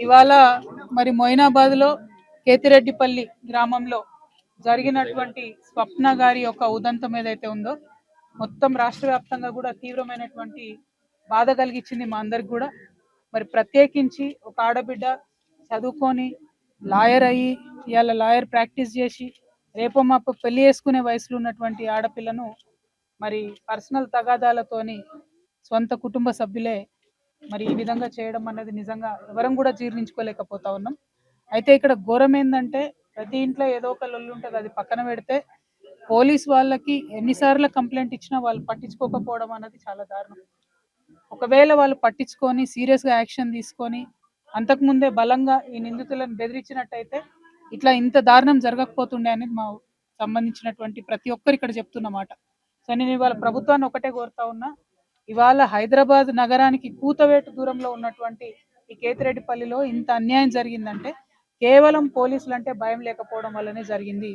ఇవాళ మరి మొయినాబాద్లో కేతిరెడ్డిపల్లి గ్రామంలో జరిగినటువంటి స్వప్న గారి యొక్క ఉదంతం ఏదైతే ఉందో మొత్తం రాష్ట్ర వ్యాప్తంగా కూడా తీవ్రమైనటువంటి బాధ కలిగించింది మా అందరికి కూడా. మరి ప్రత్యేకించి ఒక ఆడబిడ్డ చదువుకొని లాయర్ అయ్యి ఇవాళ లాయర్ ప్రాక్టీస్ చేసి రేపో మాపో పెళ్లి చేసుకునే వయసులో ఉన్నటువంటి ఆడపిల్లను మరి పర్సనల్ తగాదాలతోని సొంత కుటుంబ సభ్యులే మరి ఈ విధంగా చేయడం అనేది నిజంగా ఎవరం కూడా జీర్ణించుకోలేకపోతా ఉన్నాం. అయితే ఇక్కడ ఘోరం ఏంటంటే ప్రతి ఇంట్లో ఏదో ఒక లొల్లు ఉంటుంది, అది పక్కన పెడితే పోలీస్ వాళ్ళకి ఎన్నిసార్లు కంప్లైంట్ ఇచ్చినా వాళ్ళు పట్టించుకోకపోవడం అనేది చాలా దారుణం. ఒకవేళ వాళ్ళు పట్టించుకొని సీరియస్గా యాక్షన్ తీసుకొని అంతకుముందే బలంగా ఈ నిందితులను బెదిరించినట్టయితే ఇట్లా ఇంత దారుణం జరగకపోతుండే అనేది మా సంబంధించినటువంటి ప్రతి ఒక్కరు ఇక్కడ చెప్తున్నమాట. సో నేను ఇవాళ ప్రభుత్వాన్ని ఒకటే కోరుతా ఉన్నా, ఇవాళ హైదరాబాద్ నగరానికి కూతవేటు దూరంలో ఉన్నటువంటి ఈ కేతిరెడ్డిపల్లిలో ఇంత అన్యాయం జరిగిందంటే కేవలం పోలీసులు అంటే భయం లేకపోవడం వల్లనే జరిగింది.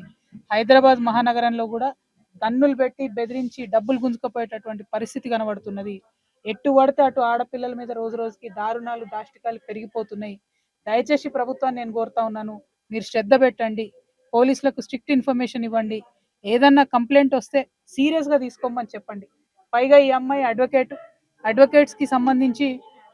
హైదరాబాద్ మహానగరంలో కూడా కన్నులు పెట్టి బెదిరించి డబ్బులు గుంజుకుపోయేటటువంటి పరిస్థితి కనబడుతున్నది. ఎటు పడితే అటు ఆడపిల్లల మీద రోజు రోజుకి దారుణాలు దాష్టికాలు పెరిగిపోతున్నాయి. దయచేసి ప్రభుత్వాన్ని నేను కోరుతా ఉన్నాను, మీరు శ్రద్ధ పెట్టండి, పోలీసులకు స్ట్రిక్ట్ ఇన్ఫర్మేషన్ ఇవ్వండి, ఏదన్నా కంప్లైంట్ వస్తే సీరియస్గా తీసుకోమని చెప్పండి. పైగా ఈ అమ్మాయి అడ్వకేట్స్కి సంబంధించి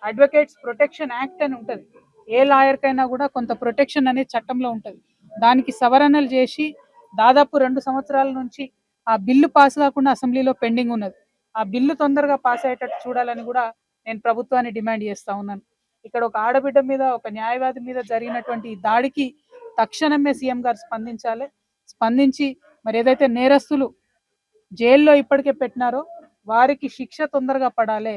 అడ్వకేట్స్ ప్రొటెక్షన్ యాక్ట్ అని ఉంటుంది. ఏ లాయర్కైనా కూడా కొంత ప్రొటెక్షన్ అనేది చట్టంలో ఉంటుంది. దానికి సవరణలు చేసి దాదాపు 2 సంవత్సరాల నుంచి ఆ బిల్లు పాస్ కాకుండా అసెంబ్లీలో పెండింగ్ ఉన్నది. ఆ బిల్లు తొందరగా పాస్ అయ్యేటట్టు చూడాలని కూడా నేను ప్రభుత్వాన్ని డిమాండ్ చేస్తా ఉన్నాను. ఇక్కడ ఒక ఆడబిడ్డ మీద, ఒక న్యాయవాది మీద జరిగినటువంటి దాడికి తక్షణమే సీఎం గారు స్పందించి మరి ఏదైతే నేరస్తులు జైల్లో ఇప్పటికే పెట్టినారో వారికి శిక్ష తొందరగా పడాలి,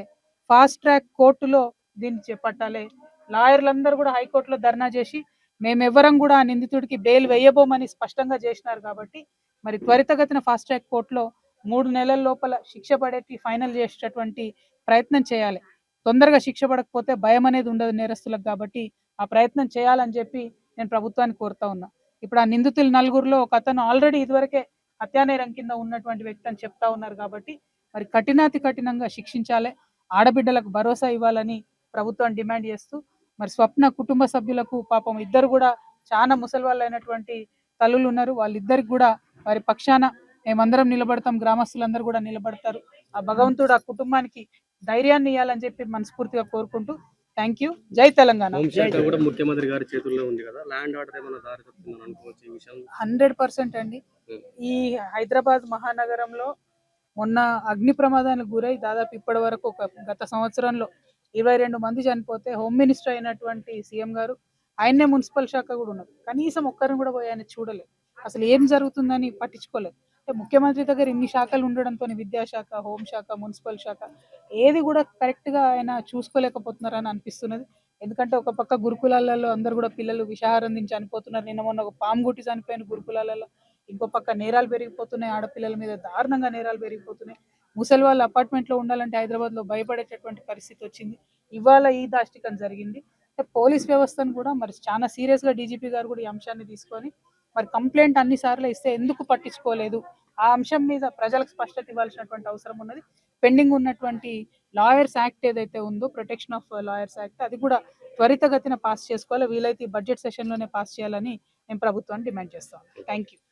ఫాస్ట్ ట్రాక్ కోర్టులో దీన్ని చేపట్టాలి. లాయర్లందరూ కూడా హైకోర్టులో ధర్నా చేసి మేమెవ్వరం కూడా ఆ నిందితుడికి బెయిల్ వేయబోమని స్పష్టంగా చేసినారు. కాబట్టి మరి త్వరితగతిన ఫాస్ట్ ట్రాక్ కోర్టులో 3 నెలల లోపల శిక్ష పడేటి ఫైనల్ చేసేటటువంటి ప్రయత్నం చేయాలి. తొందరగా శిక్ష పడకపోతే భయం అనేది ఉండదు నేరస్తులకు. కాబట్టి ఆ ప్రయత్నం చేయాలని చెప్పి నేను ప్రభుత్వాన్ని కోరుతా ఉన్నా. ఇప్పుడు ఆ నిందితులు 4గురిలో ఒక అతను ఆల్రెడీ ఇదివరకే హత్యానేరం కింద ఉన్నటువంటి వ్యక్తి అని చెప్తా ఉన్నారు. కాబట్టి మరి కఠినాతి కఠినంగా శిక్షించాలి, ఆడబిడ్డలకు భరోసా ఇవ్వాలని ప్రభుత్వాన్ని డిమాండ్ చేస్తూ మరి స్వప్న కుటుంబ సభ్యులకు పాపం ఇద్దరు కూడా చాలా ముసలి వాళ్ళు అయినటువంటి తల్లులు ఉన్నారు. వాళ్ళిద్దరికి కూడా వారి పక్షాన మేమందరం నిలబడతాం, గ్రామస్తులందరూ కూడా నిలబడతారు. ఆ భగవంతుడు ఆ కుటుంబానికి ధైర్యాన్ని ఇవ్వాలని చెప్పి మనస్ఫూర్తిగా కోరుకుంటూ థ్యాంక్ యూ. జై తెలంగాణ. ముఖ్యమంత్రి గారి చేతుల్లో ఉంది కదా, ల్యాండ్ ఆర్డర్ ఏమైనా దారి తప్పుతుందని అనుకోవచ్చు ఈ విషయం? 100% అండి. ఈ హైదరాబాద్ మహానగరంలో మొన్న అగ్ని ప్రమాదానికి గురై దాదాపు ఇప్పటి వరకు గత సంవత్సరంలో 22 మంది చనిపోతే హోమ్ మినిస్టర్ అయినటువంటి సీఎం గారు, ఆయన్నే మున్సిపల్ శాఖ కూడా ఉన్నారు, కనీసం ఒక్కరిని కూడా పోయి ఆయన చూడలేదు. అసలు ఏం జరుగుతుందని పట్టించుకోలేదు. అంటే ముఖ్యమంత్రి దగ్గర ఇన్ని శాఖలు ఉండడంతో విద్యాశాఖ, హోంశాఖ, మున్సిపల్ శాఖ ఏది కూడా కరెక్ట్గా ఆయన చూసుకోలేకపోతున్నారని అనిపిస్తున్నది. ఎందుకంటే ఒక పక్క గురుకులాలలో అందరు కూడా పిల్లలు విషాహారం నుంచి చనిపోతున్నారు. నిన్న మొన్న ఒక పాము గుట్టి చనిపోయిన గురుకులాలలో. ఇంకో పక్క నేరాలు పెరిగిపోతున్నాయి, ఆడపిల్లల మీద దారుణంగా నేరాలు పెరిగిపోతున్నాయి. ముసలి వాళ్ళు అపార్ట్మెంట్లో ఉండాలంటే హైదరాబాద్లో భయపడేటటువంటి పరిస్థితి వచ్చింది. ఇవాళ ఈ దాష్టికం జరిగింది. అంటే పోలీస్ వ్యవస్థను కూడా మరి చాలా సీరియస్గా డీజీపీ గారు కూడా ఈ అంశాన్ని తీసుకొని మరి కంప్లైంట్ అన్నిసార్లు ఇస్తే ఎందుకు పట్టించుకోలేదు, ఆ అంశం మీద ప్రజలకు స్పష్టత ఇవ్వాల్సినటువంటి అవసరం ఉన్నది. పెండింగ్ ఉన్నటువంటి లాయర్స్ యాక్ట్ ఏదైతే ఉందో, ప్రొటెక్షన్ ఆఫ్ లాయర్స్ యాక్ట్, అది కూడా త్వరితగతిన పాస్ చేసుకోవాలి. వీలైతే ఈ బడ్జెట్ సెషన్లోనే పాస్ చేయాలని నేను ప్రభుత్వాన్ని డిమాండ్ చేస్తాను. Thank you.